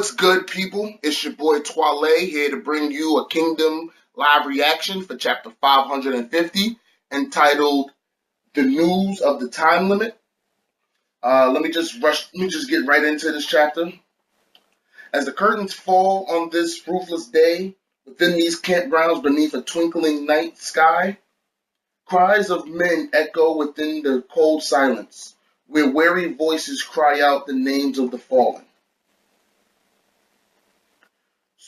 What's good, people? It's your boy Twale here to bring you a Kingdom live reaction for chapter 550 entitled The News of the Time Limit. Let me just get right into this chapter. As the curtains fall on this ruthless day, within these campgrounds beneath a twinkling night sky, cries of men echo within the cold silence, where weary voices cry out the names of the fallen.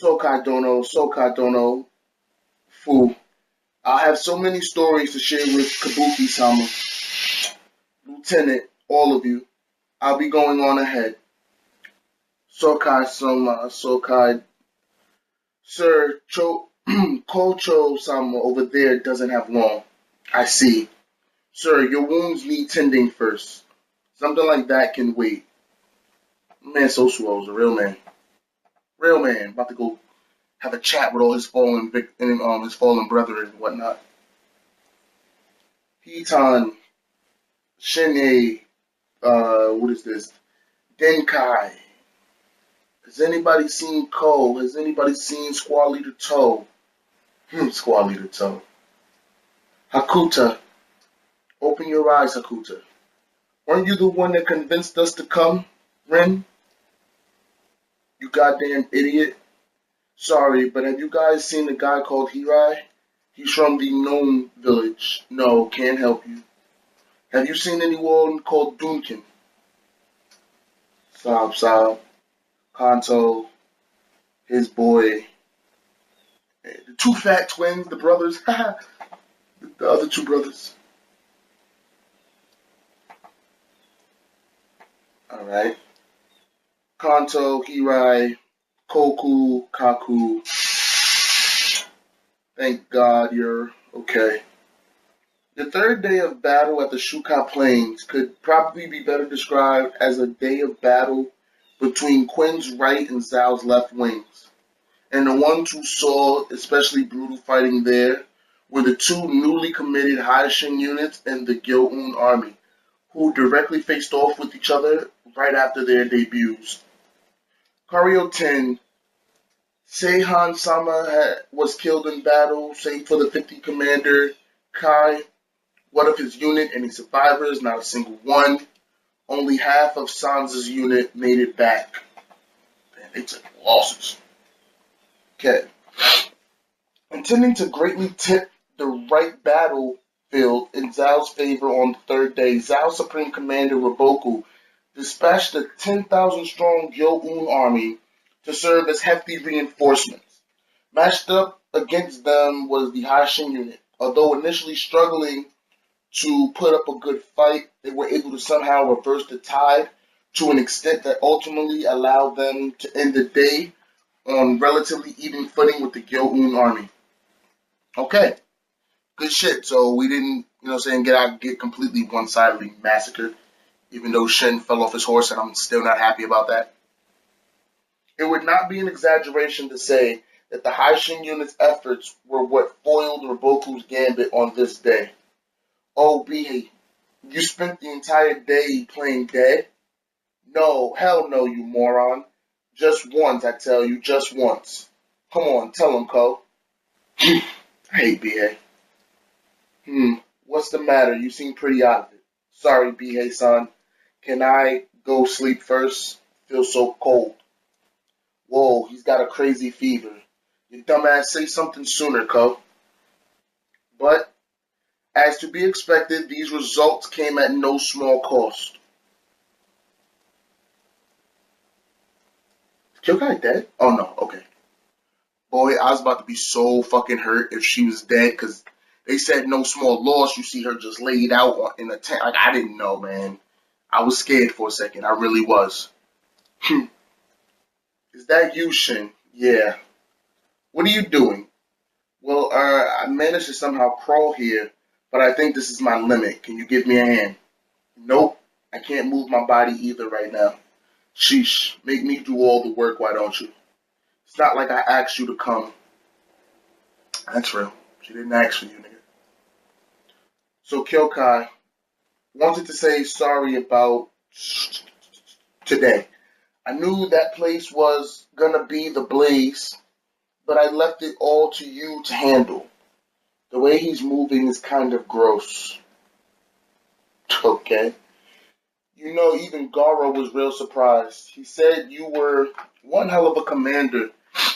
Sokai Dono, Fu. I have so many stories to share with Kabuki-sama. Lieutenant, all of you. I'll be going on ahead. Sokai. Sir, Kocho-sama over there doesn't have long. I see. Sir, your wounds need tending first. Something like that can wait. Man, Sosuo's a real man. Real man. About to go have a chat with all his fallen brethren and whatnot. Hitan, Shin, what is this? Denkai. Has anybody seen Ko? Has anybody seen Squad Leader Toe? Squad Leader Toe. Hakuta. Open your eyes, Hakuta. Weren't you the one that convinced us to come, Ren? You goddamn idiot. Sorry, but have you guys seen a guy called Hirai? He's from the gnome village. No, can't help you. Have you seen anyone called Duncan? Sob. Kanto, his boy, the two fat twins, the brothers, the other two brothers. Alright. Kanto, Hirai, Koku, Kaku. Thank God you're okay. The third day of battle at the Shuka Plains could probably be better described as a day of battle between Quinn's right and Zhao's left wings. And the ones who saw especially brutal fighting there were the two newly committed Shin units and the Gyoun army, who directly faced off with each other right after their debuts. Kario 10, Seihan-sama was killed in battle, save for the 50 commander Kai, one of his unit, and his survivors, not a single one. Only half of Sansa's unit made it back. Man, they took losses. Okay. Intending to greatly tip the right battlefield in Zhao's favor on the third day, Zhao's Supreme Commander Raboku dispatched a 10,000-strong Gyoun army to serve as hefty reinforcements. Matched up against them was the Shin unit. Although initially struggling to put up a good fight, they were able to somehow reverse the tide to an extent that ultimately allowed them to end the day on relatively even footing with the Gyoun army. Okay, good shit. So we didn't, get completely one-sidedly massacred, even though Shin fell off his horse, and I'm still not happy about that. It would not be an exaggeration to say that the Shin unit's efforts were what foiled Raboku's gambit on this day. Oh, B, you spent the entire day playing dead? No, hell no, you moron. Just once, I tell you, just once. Come on, tell him, Ko. I hate B.A. What's the matter? You seem pretty out of it. Sorry, B.A.-san. Can I go sleep first? Feel so cold. Whoa, he's got a crazy fever. You dumbass, say something sooner, Ko. But as to be expected, these results came at no small cost. Is Kyokai dead? Oh no, okay. Boy, I was about to be so fucking hurt if she was dead, because they said no small loss. You see her just laid out in a tent. Like, I didn't know, man. I was scared for a second. I really was. Is that you, Shin? Yeah. What are you doing? Well, I managed to somehow crawl here, but I think this is my limit. Can you give me a hand? Nope. I can't move my body either right now. Sheesh. Make me do all the work, why don't you? It's not like I asked you to come. That's real. She didn't ask for you, nigga. So Kyokai wanted to say sorry about today. I knew that place was gonna be the blaze, but I left it all to you to handle. The way he's moving is kind of gross. Okay. You know, even Garo was real surprised. He said you were one hell of a commander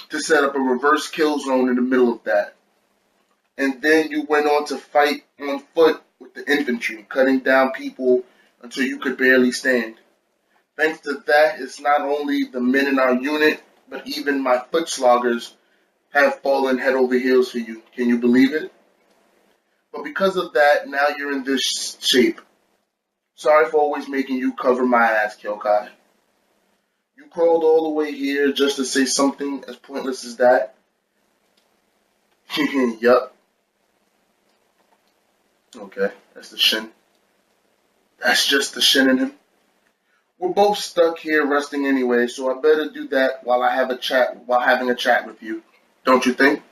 to set up a reverse kill zone in the middle of that. And then you went on to fight on foot with the infantry, cutting down people until you could barely stand. Thanks to that, it's not only the men in our unit, but even my foot sloggers have fallen head over heels for you. Can you believe it? But because of that, now you're in this shape. Sorry for always making you cover my ass, Kyokai. You crawled all the way here just to say something as pointless as that? Yup. Okay, that's the shin. That's just the shin in him. We're both stuck here resting anyway, so I better do that while having a chat with you. Don't you think?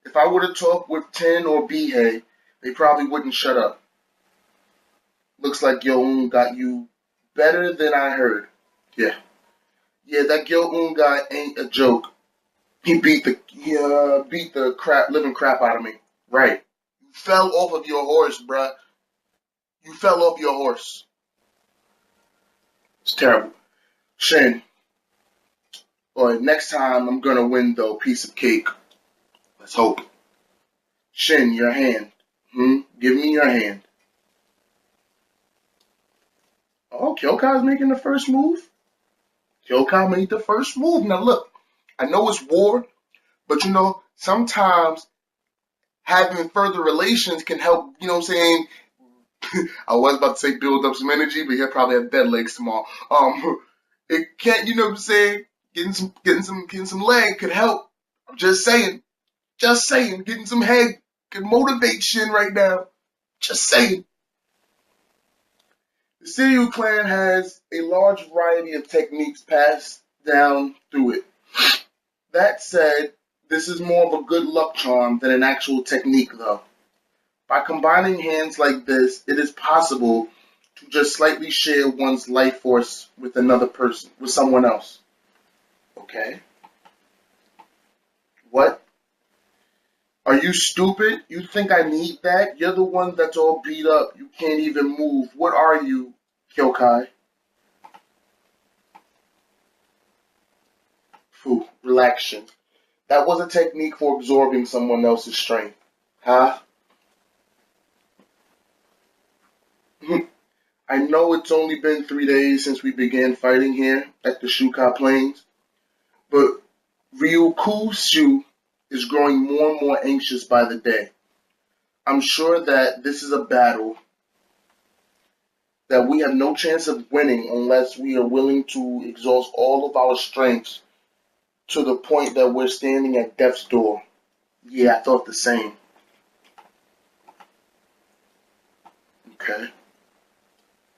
If I were to talk with Ten or Bihei, they probably wouldn't shut up. Looks like Gyo-un got you better than I heard. Yeah. Yeah, that Gyo-un guy ain't a joke. He beat the living crap out of me. Right. You fell off of your horse, bruh. You fell off your horse. It's terrible. Shin. Alright, next time I'm gonna win though. Piece of cake. Let's hope. Shin, your hand. Give me your hand. Oh, Kyokai's making the first move. Kyokai made the first move. Now look, I know it's war, but you know, sometimes having further relations can help, you know what I'm saying? I was about to say build up some energy, but he'll probably have dead legs tomorrow. It can't, you know what I'm saying? Getting some leg could help. I'm just saying. Getting some head could motivate Shin right now. Just saying. The Kiryu clan has a large variety of techniques passed down through it. That said, this is more of a good luck charm than an actual technique, though. By combining hands like this, it is possible to just slightly share one's life force with another person, with someone else. Okay. What? Are you stupid? You think I need that? You're the one that's all beat up. You can't even move. What are you, Kyokai? Phew, relax, Shin. That was a technique for absorbing someone else's strength. Huh? I know it's only been 3 days since we began fighting here at the Shuka Plains, but Ryukushu is growing more and more anxious by the day. I'm sure that this is a battle that we have no chance of winning unless we are willing to exhaust all of our strengths to the point that we're standing at death's door. Yeah, I thought the same. Okay.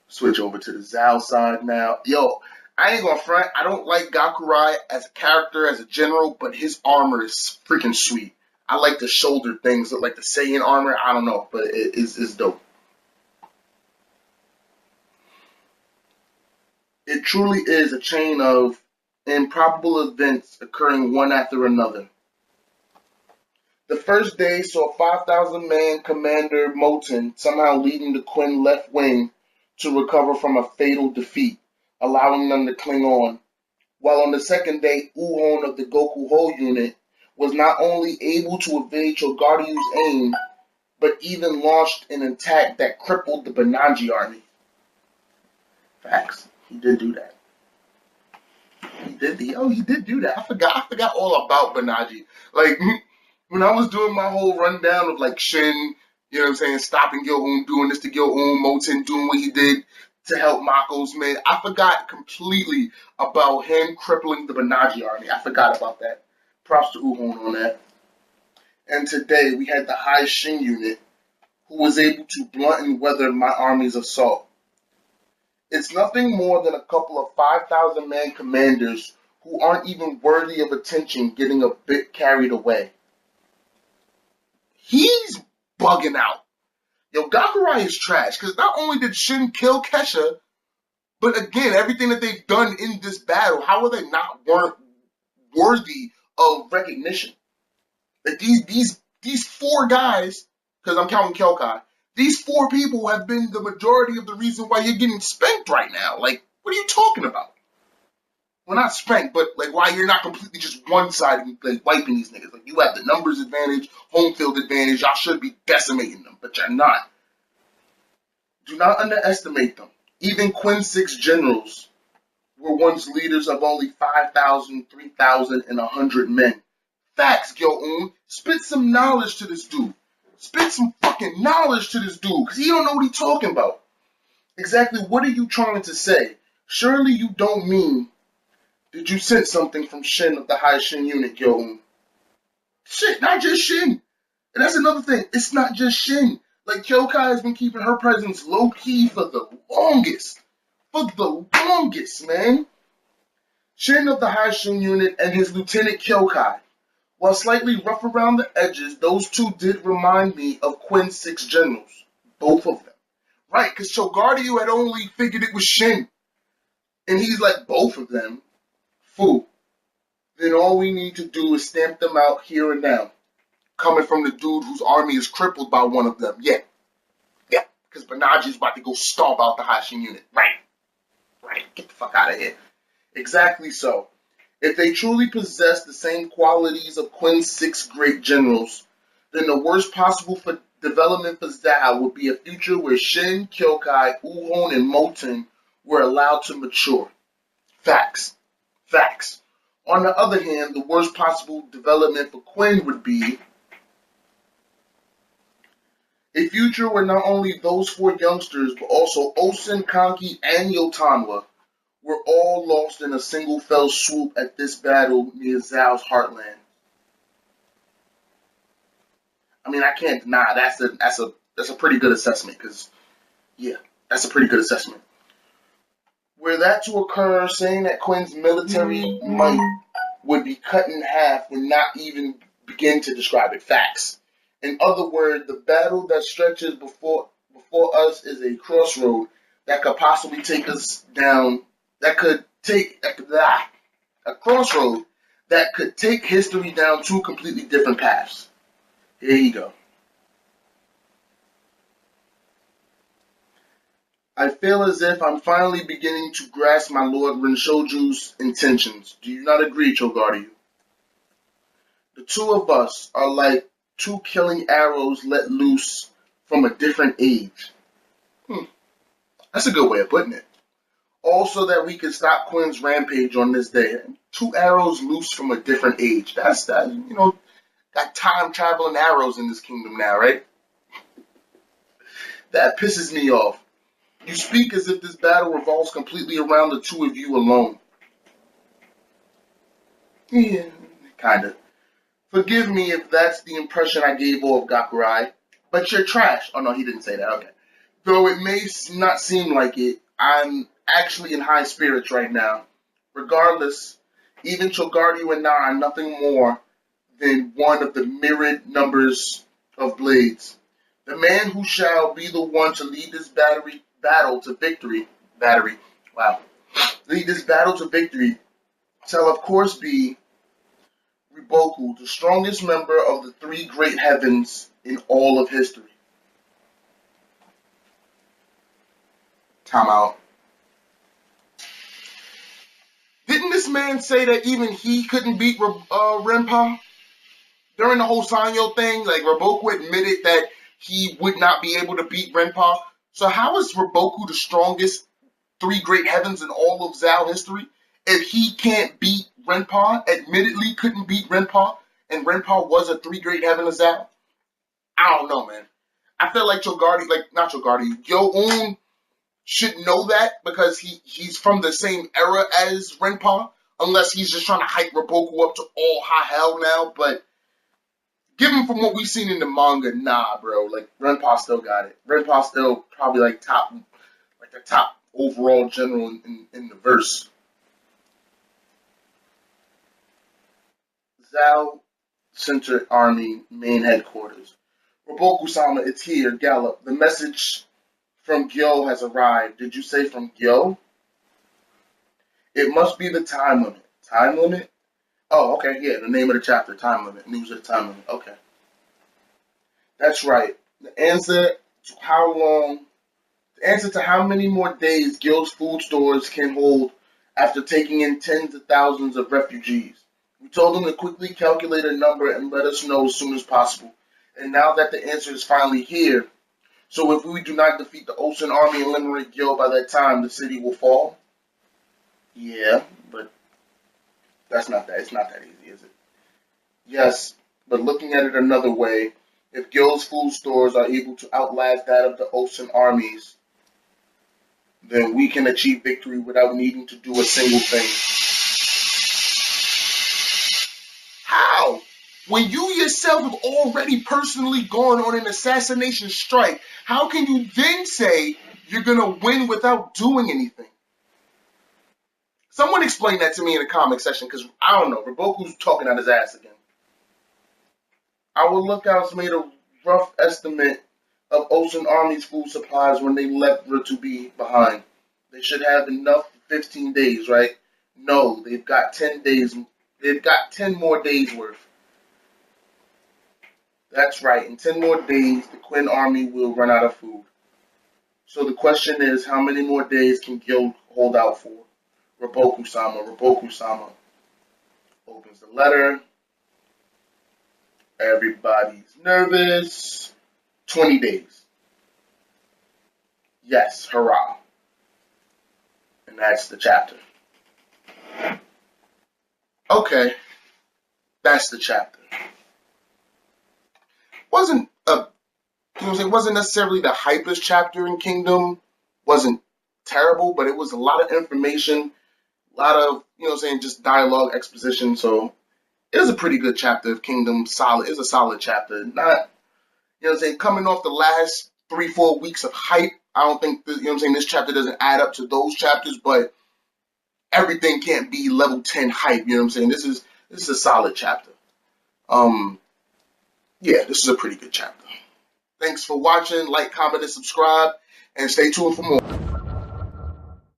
Switch over to the Zao side now. Yo, I ain't gonna front. I don't like Gakurai as a character, as a general, but his armor is freaking sweet. I like the shoulder things, look like the Saiyan armor. I don't know, but it's dope. It truly is a chain of improbable events occurring one after another. The first day saw 5,000 man Commander Moten somehow leading the Quinn left wing to recover from a fatal defeat, allowing them to cling on. While on the second day, Uhon of the Goku Ho unit was not only able to evade Chogaryu's aim, but even launched an attack that crippled the Banaji army. Facts. He did do that. He did do that. I forgot all about Banaji. Like, when I was doing my whole rundown of like Shin, you know what I'm saying, stopping Gyo-un, doing this to Gyo-un, Moten doing what he did to help Mako's men, I forgot completely about him crippling the Banaji army. I forgot about that. Props to Uhon on that. And today we had the High Shin unit who was able to blunt and weather my army's assault. It's nothing more than a couple of 5,000 man commanders who aren't even worthy of attention getting a bit carried away. He's bugging out. Yo, Gakurai is trash, because not only did Shin kill Kesha, But again, everything that they've done in this battle, how are they not worthy of recognition? Like these four guys, because I'm counting Kelkai, these four people have been the majority of the reason why you're getting spanked right now. Like, what are you talking about? Well, not spanked, but like why you're not completely just one-sided, like wiping these niggas. Like you have the numbers advantage, home field advantage. Y'all should be decimating them, but you're not. Do not underestimate them. Even Quinn 6 generals were once leaders of only 5,000, 3,000, and 100 men. Facts, Gyo-un. Spit some knowledge to this dude. Spit some fucking knowledge to this dude, because he don't know what he's talking about. Exactly what are you trying to say? Surely you don't mean, did you sense something from Shin of the high Shin unit, Gyo-un? Shit, not just Shin. And that's another thing. It's not just Shin. Like, Kyokai has been keeping her presence low-key for the longest. For the longest, man. Shin of the high Shin unit and his lieutenant Kyokai. While slightly rough around the edges, those two did remind me of Quinn 6 generals. Both of them. Right, because Chogardiu had only figured it was Shin. And he's like, both of them? Fool. Then all we need to do is stamp them out here and now. Coming from the dude whose army is crippled by one of them. Yeah. Yeah. Because Banaji's about to go stomp out the Hashin unit. Right. Right. Get the fuck out of here. Exactly so. If they truly possess the same qualities of Quinn's 6 great generals, then the worst possible for development for Zhao would be a future where Shin, Kyokai, Uhon, and Moten were allowed to mature. Facts. Facts. On the other hand, the worst possible development for Quinn would be a future where not only those four youngsters, but also Osen, Kanki, and Yotanwa were all lost in a single fell swoop at this battle near Zhao's heartland. I mean, I can't deny that's a pretty good assessment, because yeah, that's a pretty good assessment. Were that to occur, saying that Quinn's military might would be cut in half would not even begin to describe it. Facts. In other words, the battle that stretches before us is a crossroad that could possibly take us down. That could take a crossroad that could take history down two completely different paths. Here you go. I feel as if I'm finally beginning to grasp my Lord Rinshoju's intentions. Do you not agree, Chogardiu? The two of us are like two killing arrows let loose from a different age. That's a good way of putting it. Also that we can stop Quinn's rampage on this day. Two arrows loose from a different age. That's that, got time traveling arrows in this kingdom now, right? That pisses me off. You speak as if this battle revolves completely around the two of you alone. Yeah, kinda. Forgive me if that's the impression I gave off, Gakurai, but you're trash. Oh no, he didn't say that, okay. Though it may not seem like it, I'm actually in high spirits right now. Regardless, even Chogardiu and I are nothing more than one of the myriad numbers of blades. The man who shall be the one to lead this battle to victory, lead this battle to victory, shall of course be Riboku, the strongest member of the three great heavens in all of history. Time out. Didn't this man say that even he couldn't beat Renpa? During the whole Sanyo thing, like Riboku admitted that he would not be able to beat Renpa. So how is Riboku the strongest three great heavens in all of Zhao history if he can't beat Renpa, admittedly couldn't beat Renpa, and Renpa was a three great heaven of Zhao? I don't know, man. I feel like not Chogardiu, Gyo-un should know that because he's from the same era as Renpa, unless he's just trying to hype Riboku up to all high hell now, but given from what we've seen in the manga, nah, bro. Like, Renpa still got it. Renpa still probably the top overall general in the verse. Zhao Center Army main headquarters. Riboku-sama, it's here, Gallop. The message from Gyo has arrived. Did you say from Gyo? It must be the time limit. Time limit? Oh, okay, yeah, the name of the chapter, time limit. News of the time limit. Okay. That's right. The answer to how many more days Gill's food stores can hold after taking in tens of thousands of refugees. We told them to quickly calculate a number and let us know as soon as possible. And now that the answer is finally here, so if we do not defeat the Ocean Army and liberate Gill by that time, the city will fall? Yeah, but it's not that easy, is it? Yes, but looking at it another way, if Gill's food stores are able to outlast that of the Ocean armies, then we can achieve victory without needing to do a single thing. How? When you yourself have already personally gone on an assassination strike, how can you then say you're going to win without doing anything? Someone explain that to me in the comment section, because I don't know. Raboku's talking out his ass again. Our lookouts made a rough estimate of Ocean Army's food supplies when they left Rutubi behind. They should have enough for 15 days, right? No, they've got 10 days. They've got 10 more days worth. That's right. In 10 more days, the Quinn Army will run out of food. So the question is, how many more days can Gil hold out for? Raboku-sama, Raboku-sama. Opens the letter. Everybody's nervous. 20 days. Yes, hurrah. And that's the chapter. Okay, that's the chapter. Wasn't wasn't necessarily the hypest chapter in Kingdom. Wasn't terrible, but it was a lot of information, a lot of just dialogue exposition. So it was a pretty good chapter of Kingdom. Solid. It's a solid chapter. Not coming off the last 3-4 weeks of hype. I don't think this chapter doesn't add up to those chapters, but everything can't be level 10 hype. This is a solid chapter. Yeah, this is a pretty good chapter. Thanks for watching. Like, comment, and subscribe, and stay tuned for more.